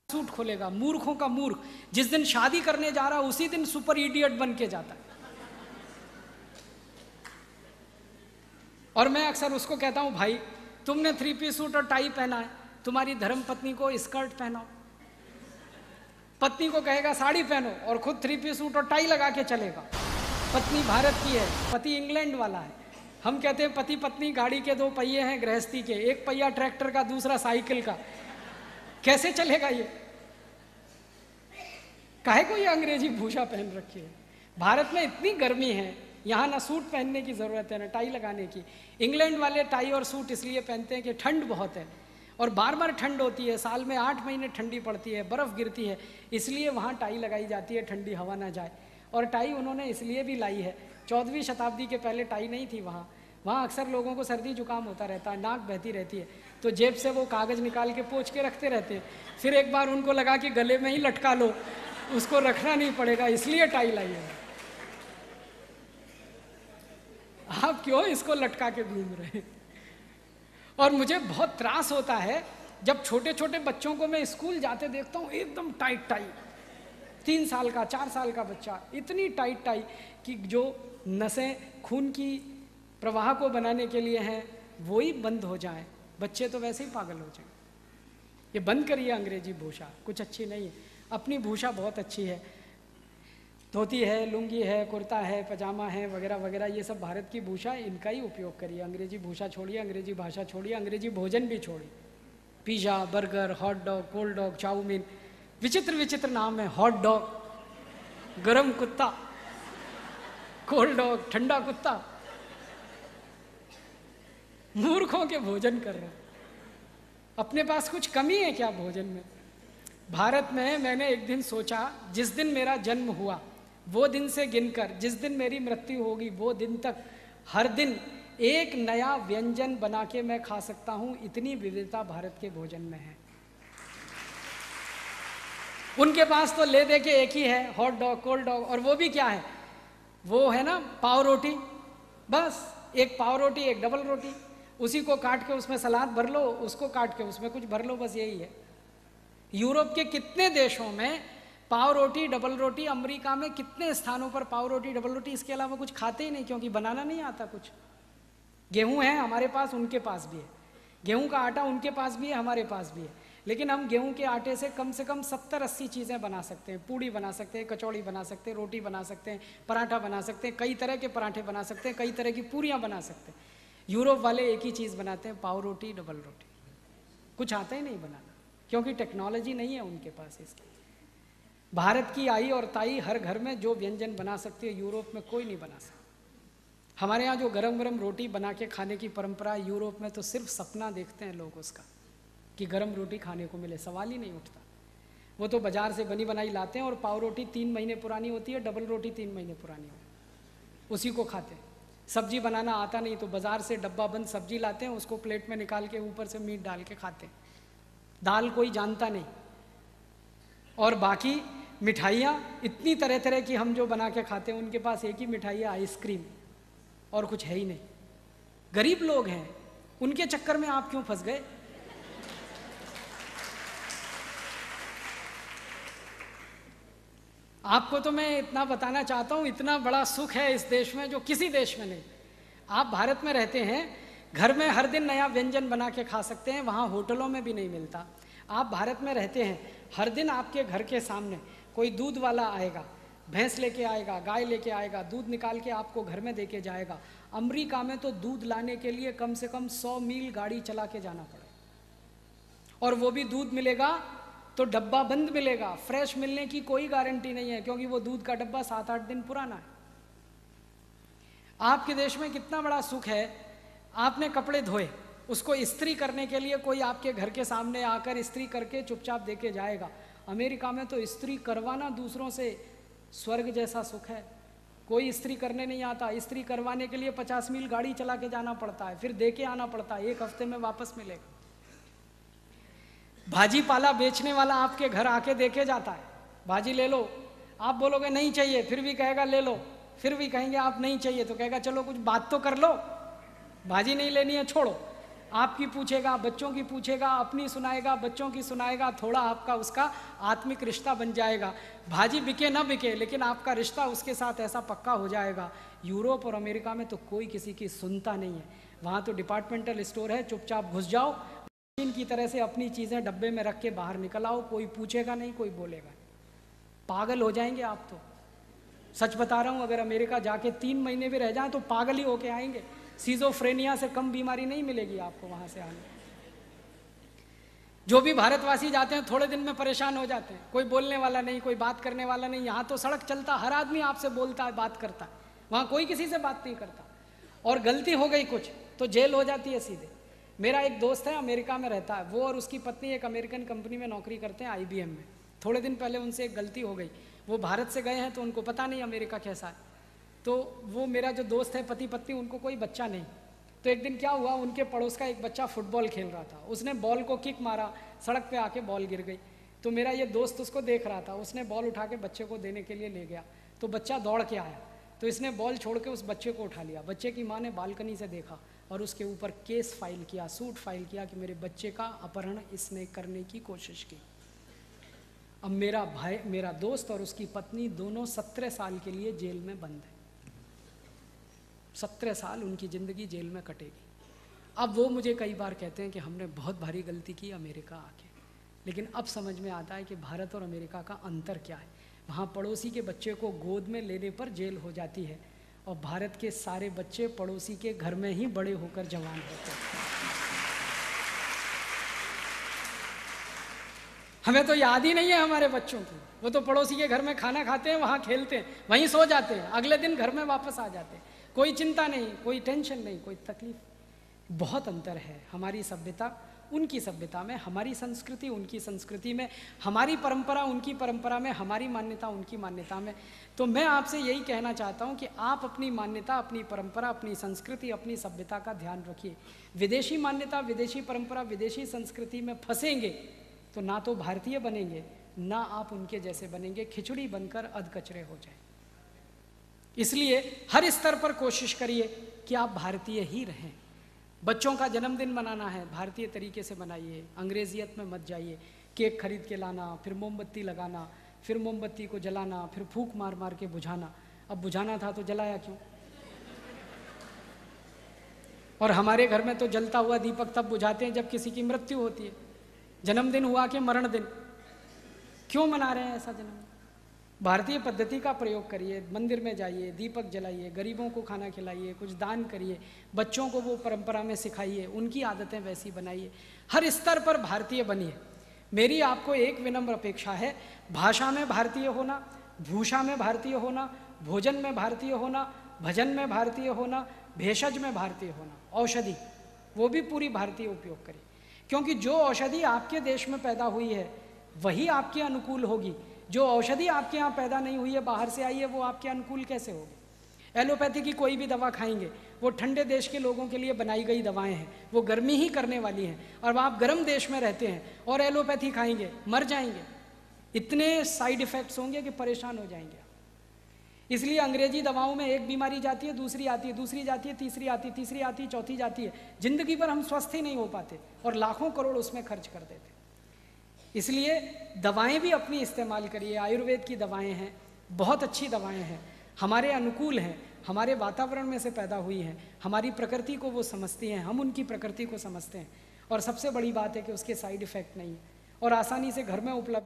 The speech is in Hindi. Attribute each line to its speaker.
Speaker 1: सूट खोलेगा, मूर्खों का मूर्ख। जिस दिन शादी करने जा रहा है उसी दिन सुपर इडियट बन के जाता है। और मैं अक्सर उसको कहता हूं, भाई तुमने 3 पीस सूट और टाई पहना है, तुम्हारी धर्म पत्नी को स्कर्ट पहनाओ। पत्नी को कहेगा साड़ी पहनो और खुद 3 पीस सूट और टाई लगा के चलेगा। पत्नी भारत की है, पति इंग्लैंड वाला है। हम कहते हैं पति पत्नी गाड़ी के 2 पहिए हैं गृहस्थी के, एक पहिया ट्रैक्टर का, दूसरा साइकिल का। कैसे चलेगा ये? काहे को ये अंग्रेजी भूषा पहन रखी है? भारत में इतनी गर्मी है, यहाँ ना सूट पहनने की ज़रूरत है ना टाई लगाने की। इंग्लैंड वाले टाई और सूट इसलिए पहनते हैं कि ठंड बहुत है और बार बार ठंड होती है, साल में 8 महीने ठंडी पड़ती है, बर्फ़ गिरती है, इसलिए वहाँ टाई लगाई जाती है, ठंडी हवा ना जाए। और टाई उन्होंने इसलिए भी लाई है, 14वीं शताब्दी के पहले टाई नहीं थी वहाँ। वहाँ अक्सर लोगों को सर्दी जुकाम होता रहता है, नाक बहती रहती है, तो जेब से वो कागज़ निकाल के पोंछ के रखते रहते हैं। फिर एक बार उनको लगा कि गले में ही लटका लो, उसको रखना नहीं पड़ेगा, इसलिए टाई लाई है। आप क्यों इसको लटका के घूम रहे हैं? और मुझे बहुत त्रास होता है जब छोटे छोटे बच्चों को मैं स्कूल जाते देखता हूँ, एकदम टाइट टाई, 3 साल का 4 साल का बच्चा, इतनी टाइट टाई कि जो नसें खून की प्रवाह को बनाने के लिए हैं वो ही बंद हो जाएं। बच्चे तो वैसे ही पागल हो जाएं। ये बंद करिए अंग्रेजी भूषा, कुछ अच्छी नहीं है। अपनी भूषा बहुत अच्छी है, धोती है, लुंगी है, कुर्ता है, पजामा है, वगैरह वगैरह, ये सब भारत की भूषा, इनका ही उपयोग करिए। अंग्रेजी भूषा छोड़िए, अंग्रेजी भाषा छोड़िए, अंग्रेजी भोजन भी छोड़िए। Pizza, burger, hot dog, cold dog, chowmein, विचित्र विचित्र नाम है। हॉट डॉग, गरम कुत्ता, कोल्ड डॉग, ठंडा कुत्ता। मूर्खों के भोजन कर रहे हैं। अपने पास कुछ कमी है क्या भोजन में? भारत में मैंने एक दिन सोचा, जिस दिन मेरा जन्म हुआ वो दिन से गिनकर जिस दिन मेरी मृत्यु होगी वो दिन तक हर दिन एक नया व्यंजन बना के मैं खा सकता हूं। इतनी विविधता भारत के भोजन में है। उनके पास तो ले दे के एक ही है, हॉट डॉग, कोल्ड डॉग, और वो भी क्या है, वो है ना पाव रोटी, बस एक पाव रोटी, एक डबल रोटी, उसी को काट के उसमें सलाद भर लो, उसको काट के उसमें कुछ भर लो, बस यही है। यूरोप के कितने देशों में पाव रोटी, डबल रोटी, अमेरिका में कितने स्थानों पर पाव रोटी, डबल रोटी, इसके अलावा कुछ खाते ही नहीं, क्योंकि बनाना नहीं आता कुछ। गेहूं है हमारे पास, उनके पास भी है, गेहूं का आटा उनके पास भी है, हमारे पास भी है, लेकिन हम गेहूं के आटे से कम 70-80 चीज़ें बना सकते हैं। पूड़ी बना सकते हैं, कचौड़ी बना सकते हैं, रोटी बना सकते हैं, पराठा बना सकते हैं, कई तरह के पराठे बना सकते हैं, कई तरह की पूरियाँ बना सकते हैं। यूरोप वाले एक ही चीज़ बनाते हैं, पाव रोटी, डबल रोटी, कुछ आता ही नहीं बनाना, क्योंकि टेक्नोलॉजी नहीं है उनके पास इसकी। भारत की आई और ताई हर घर में जो व्यंजन बना सकती है, यूरोप में कोई नहीं बना सकता। हमारे यहाँ जो गरम गरम रोटी बना के खाने की परंपरा है, यूरोप में तो सिर्फ सपना देखते हैं लोग उसका, कि गरम रोटी खाने को मिले, सवाल ही नहीं उठता। वो तो बाजार से बनी बनाई लाते हैं, और पाव रोटी 3 महीने पुरानी होती है, डबल रोटी 3 महीने पुरानी होती है, उसी को खाते हैं। सब्जी बनाना आता नहीं तो बाजार से डब्बा बंद सब्जी लाते हैं, उसको प्लेट में निकाल के ऊपर से मीट डाल के खाते हैं। दाल कोई जानता नहीं। और बाकी मिठाइयाँ इतनी तरह तरह की हम जो बना के खाते हैं, उनके पास एक ही मिठाई है, आइसक्रीम, और कुछ है ही नहीं। गरीब लोग हैं, उनके चक्कर में आप क्यों फंस गए? आपको तो मैं इतना बताना चाहता हूँ, इतना बड़ा सुख है इस देश में जो किसी देश में नहीं। आप भारत में रहते हैं, घर में हर दिन नया व्यंजन बना के खा सकते हैं, वहाँ होटलों में भी नहीं मिलता। आप भारत में रहते हैं, हर दिन आपके घर के सामने कोई दूध वाला आएगा, भैंस लेके आएगा, गाय लेके आएगा, दूध निकाल के आपको घर में देके जाएगा। अमेरिका में तो दूध लाने के लिए कम से कम 100 मील गाड़ी चला के जाना पड़े, और वो भी दूध मिलेगा तो डब्बा बंद मिलेगा, फ्रेश मिलने की कोई गारंटी नहीं है, क्योंकि वो दूध का डब्बा 7-8 दिन पुराना है। आपके देश में कितना बड़ा सुख है, आपने कपड़े धोए, उसको इस्त्री करने के लिए कोई आपके घर के सामने आकर इस्त्री करके चुपचाप देके जाएगा। अमेरिका में तो इस्त्री करवाना दूसरों से स्वर्ग जैसा सुख है। कोई इस्त्री करने नहीं आता, इस्त्री करवाने के लिए 50 मील गाड़ी चला के जाना पड़ता है, फिर देके आना पड़ता है, 1 हफ्ते में वापस मिलेगा। भाजी पाला बेचने वाला आपके घर आके देके जाता है, भाजी ले लो, आप बोलोगे नहीं चाहिए, फिर भी कहेगा ले लो, फिर भी कहेंगे आप नहीं चाहिए, तो कहेगा चलो कुछ बात तो कर लो, भाजी नहीं लेनी है छोड़ो। आपकी पूछेगा, बच्चों की पूछेगा, अपनी सुनाएगा, बच्चों की सुनाएगा, थोड़ा आपका उसका आत्मिक रिश्ता बन जाएगा। भाजी बिके ना बिके, लेकिन आपका रिश्ता उसके साथ ऐसा पक्का हो जाएगा। यूरोप और अमेरिका में तो कोई किसी की सुनता नहीं है, वहाँ तो डिपार्टमेंटल स्टोर है, चुपचाप घुस जाओ, मशीन की तरह से अपनी चीज़ें डब्बे में रख के बाहर निकल आओ, कोई पूछेगा नहीं, कोई बोलेगा नहीं। पागल हो जाएंगे आप तो, सच बता रहा हूँ। अगर अमेरिका जाके 3 महीने भी रह जाएं तो पागल ही होके आएंगे। सीजोफ्रेनिया से कम बीमारी नहीं मिलेगी आपको वहाँ से आने। जो भी भारतवासी जाते हैं थोड़े दिन में परेशान हो जाते हैं, कोई बोलने वाला नहीं, कोई बात करने वाला नहीं। यहाँ तो सड़क चलता, हर आदमी आपसे बोलता है, बात करता है, वहाँ कोई किसी से बात नहीं करता। और गलती हो गई कुछ तो जेल हो जाती है सीधे। मेरा एक दोस्त है, अमेरिका में रहता है, वो और उसकी पत्नी एक अमेरिकन कंपनी में नौकरी करते हैं, IBM में। थोड़े दिन पहले उनसे एक गलती हो गई, वो भारत से गए हैं तो उनको पता नहीं अमेरिका कैसा है। तो वो मेरा जो दोस्त है, पति पत्नी, उनको कोई बच्चा नहीं। तो एक दिन क्या हुआ, उनके पड़ोस का एक बच्चा फुटबॉल खेल रहा था, उसने बॉल को किक मारा, सड़क पे आके बॉल गिर गई। तो मेरा ये दोस्त उसको देख रहा था, उसने बॉल उठा के बच्चे को देने के लिए ले गया, तो बच्चा दौड़ के आया, तो इसने बॉल छोड़ के उस बच्चे को उठा लिया। बच्चे की माँ ने बालकनी से देखा और उसके ऊपर केस फाइल किया, सूट फाइल किया कि मेरे बच्चे का अपहरण इसने करने की कोशिश की। अब मेरा भाई, मेरा दोस्त और उसकी पत्नी दोनों 17 साल के लिए जेल में बंद है। 17 साल उनकी ज़िंदगी जेल में कटेगी। अब वो मुझे कई बार कहते हैं कि हमने बहुत भारी गलती की अमेरिका आके, लेकिन अब समझ में आता है कि भारत और अमेरिका का अंतर क्या है। वहाँ पड़ोसी के बच्चे को गोद में लेने पर जेल हो जाती है, और भारत के सारे बच्चे पड़ोसी के घर में ही बड़े होकर जवान होते हैं। हमें तो याद ही नहीं है हमारे बच्चों की, वो तो पड़ोसी के घर में खाना खाते हैं, वहाँ खेलते हैं, वहीं सो जाते हैं, अगले दिन घर में वापस आ जाते हैं। कोई चिंता नहीं, कोई टेंशन नहीं, कोई तकलीफ। बहुत अंतर है हमारी सभ्यता उनकी सभ्यता में, हमारी संस्कृति उनकी संस्कृति में, हमारी परंपरा उनकी परंपरा में, हमारी मान्यता उनकी मान्यता में। तो मैं आपसे यही कहना चाहता हूँ कि आप अपनी मान्यता, अपनी परंपरा, अपनी संस्कृति, अपनी सभ्यता का ध्यान रखिए। विदेशी मान्यता, विदेशी परंपरा, विदेशी संस्कृति में फंसेंगे तो ना तो भारतीय बनेंगे, ना आप उनके जैसे बनेंगे, खिचड़ी बनकर अधकचरे हो जाए। इसलिए हर स्तर पर कोशिश करिए कि आप भारतीय ही रहें। बच्चों का जन्मदिन मनाना है, भारतीय तरीके से मनाइए, अंग्रेजियत में मत जाइए। केक खरीद के लाना, फिर मोमबत्ती लगाना, फिर मोमबत्ती को जलाना, फिर फूंक मार मार के बुझाना। अब बुझाना था तो जलाया क्यों? और हमारे घर में तो जलता हुआ दीपक तब बुझाते हैं जब किसी की मृत्यु होती है, जन्मदिन हुआ कि मरण दिन। क्यों मना रहे हैं ऐसा जन्मदिन? भारतीय पद्धति का प्रयोग करिए, मंदिर में जाइए, दीपक जलाइए, गरीबों को खाना खिलाइए, कुछ दान करिए, बच्चों को वो परंपरा में सिखाइए, उनकी आदतें वैसी बनाइए। हर स्तर पर भारतीय बनिए। मेरी आपको एक विनम्र अपेक्षा है, भाषा में भारतीय होना, भूषा में भारतीय होना, भोजन में भारतीय होना, भजन में भारतीय होना, भेषज में भारतीय होना, औषधि वो भी पूरी भारतीय उपयोग करिए। क्योंकि जो औषधि आपके देश में पैदा हुई है वही आपके अनुकूल होगी। जो औषधि आपके यहाँ पैदा नहीं हुई है, बाहर से आई है, वो आपके अनुकूल कैसे होगी? एलोपैथी की कोई भी दवा खाएंगे, वो ठंडे देश के लोगों के लिए बनाई गई दवाएं हैं, वो गर्मी ही करने वाली हैं। और आप गर्म देश में रहते हैं और एलोपैथी खाएंगे, मर जाएंगे। इतने साइड इफ़ेक्ट्स होंगे कि परेशान हो जाएंगे। इसलिए अंग्रेजी दवाओं में एक बीमारी जाती है, दूसरी आती है, दूसरी जाती है, तीसरी आती है, तीसरी आती है, चौथी जाती है। जिंदगी भर हम स्वस्थ ही नहीं हो पाते और लाखों करोड़ उसमें खर्च कर देते। इसलिए दवाएं भी अपनी इस्तेमाल करिए। आयुर्वेद की दवाएं हैं, बहुत अच्छी दवाएं हैं, हमारे अनुकूल हैं, हमारे वातावरण में से पैदा हुई हैं, हमारी प्रकृति को वो समझती हैं, हम उनकी प्रकृति को समझते हैं। और सबसे बड़ी बात है कि उसके साइड इफ़ेक्ट नहीं है और आसानी से घर में उपलब्ध